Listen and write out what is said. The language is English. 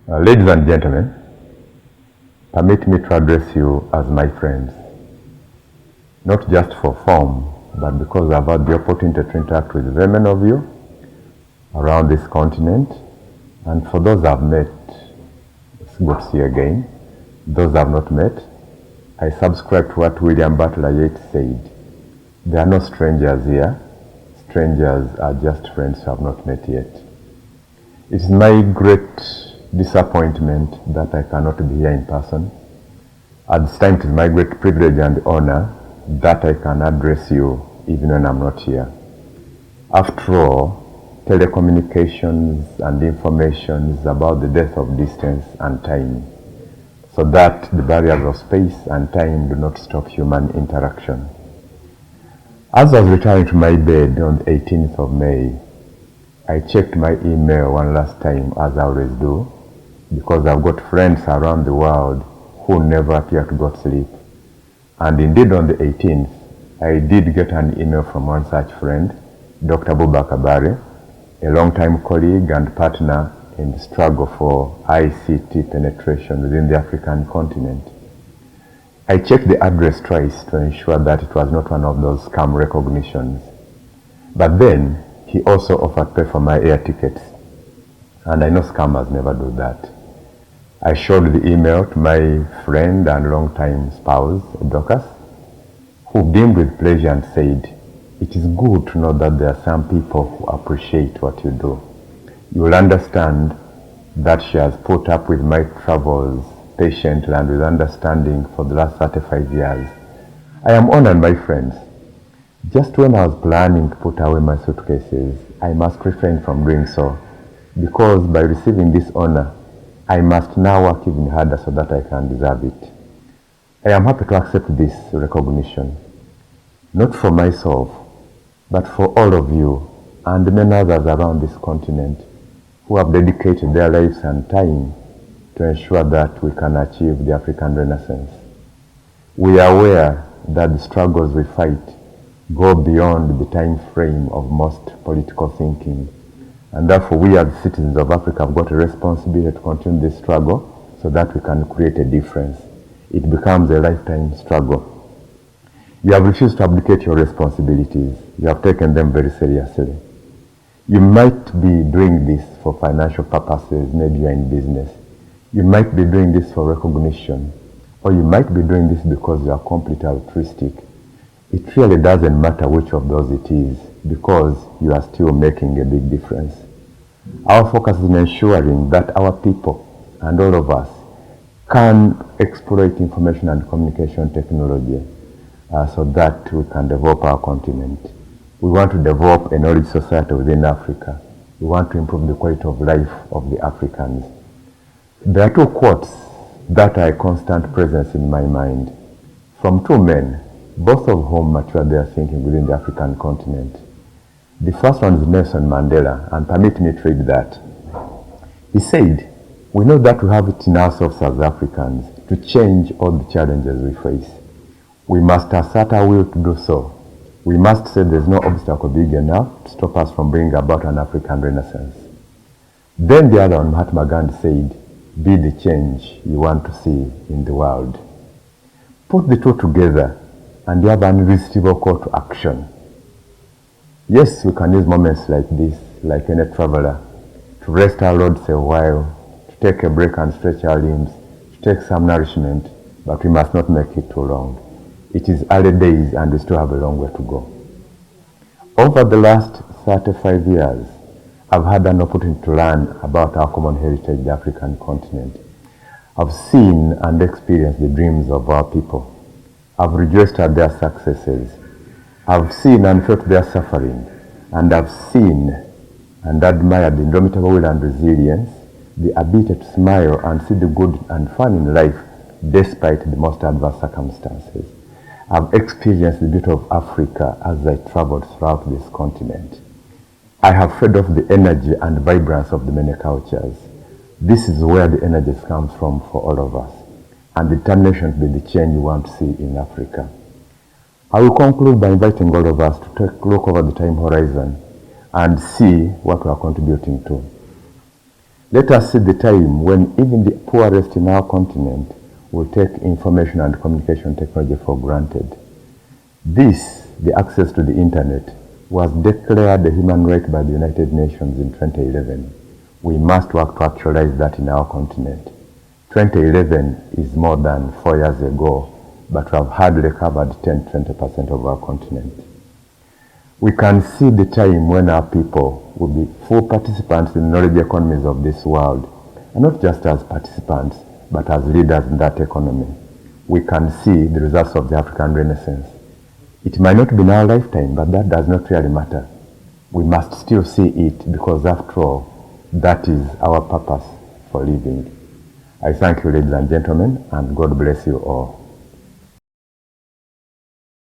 Ladies and gentlemen, permit me to address you as my friends, not just for form, but because I've had the opportunity to interact with very many of you around this continent, and for those I've met, it's good to see you again. Those I've not met, I subscribe to what William Butler Yeats said. There are no strangers here. Strangers are just friends who have not met yet. It is my great disappointment that I cannot be here in person. At this time, it is my great privilege and honor that I can address you even when I'm not here. After all, telecommunications and information is about the depth of distance and time, so that the barriers of space and time do not stop human interaction. As I was returning to my bed on the 18th of May, I checked my email one last time, as I always do, because I've got friends around the world who never appear to go to sleep. And indeed on the 18th, I did get an email from one such friend, Dr. Bubakar Bare, a long-time colleague and partner in the struggle for ICT penetration within the African continent. I checked the address twice to ensure that it was not one of those scam recognitions. But then, he also offered to pay for my air tickets. And I know scammers never do that. I showed the email to my friend and long-time spouse, Dorcas, who beamed with pleasure and said, "It is good to know that there are some people who appreciate what you do. You will understand that she has put up with my travels patiently and with understanding for the last 35 years. I am honored, my friends. Just when I was planning to put away my suitcases, I must refrain from doing so, because by receiving this honor, I must now work even harder so that I can deserve it. I am happy to accept this recognition, not for myself, but for all of you and many others around this continent who have dedicated their lives and time to ensure that we can achieve the African Renaissance. We are aware that the struggles we fight go beyond the time frame of most political thinking, and therefore we as citizens of Africa have got a responsibility to continue this struggle so that we can create a difference. It becomes a lifetime struggle. You have refused to abdicate your responsibilities. You have taken them very seriously. You might be doing this for financial purposes, maybe you are in business. You might be doing this for recognition, or you might be doing this because you are completely altruistic. It really doesn't matter which of those it is, because you are still making a big difference. Our focus is in ensuring that our people and all of us can exploit information and communication technology so that we can develop our continent. We want to develop a knowledge society within Africa. We want to improve the quality of life of the Africans. There are two quotes that are a constant presence in my mind from two men, both of whom matured their thinking within the African continent. The first one is Nelson Mandela, and permit me to read that. He said, "We know that we have it in ourselves as Africans to change all the challenges we face. We must assert our will to do so. We must say there's no obstacle big enough to stop us from bringing about an African Renaissance." Then the other one, Mahatma Gandhi, said, "Be the change you want to see in the world." Put the two together and you have an irresistible call to action. Yes, we can use moments like this, like any traveler, to rest our roads a while, to take a break and stretch our limbs, to take some nourishment, but we must not make it too long. It is early days and we still have a long way to go. Over the last 35 years, I've had an opportunity to learn about our common heritage, the African continent. I've seen and experienced the dreams of our people. I've rejoiced at their successes. I've seen and felt their suffering, and I've seen and admired the indomitable will and resilience, the ability to smile and see the good and fun in life despite the most adverse circumstances. I've experienced the beauty of Africa as I traveled throughout this continent. I have fed off the energy and vibrance of the many cultures. This is where the energy comes from for all of us, and the determination to be the change we want to see in Africa. I will conclude by inviting all of us to take a look over the time horizon and see what we are contributing to. Let us see the time when even the poorest in our continent will take information and communication technology for granted. This, the access to the internet, was declared a human right by the United Nations in 2011. We must work to actualize that in our continent. 2011 is more than 4 years ago, but we have hardly covered 10-20% of our continent. We can see the time when our people will be full participants in the knowledge economies of this world, and not just as participants, but as leaders in that economy. We can see the results of the African Renaissance. It might not be in our lifetime, but that does not really matter. We must still see it because, after all, that is our purpose for living. I thank you, ladies and gentlemen, and God bless you all.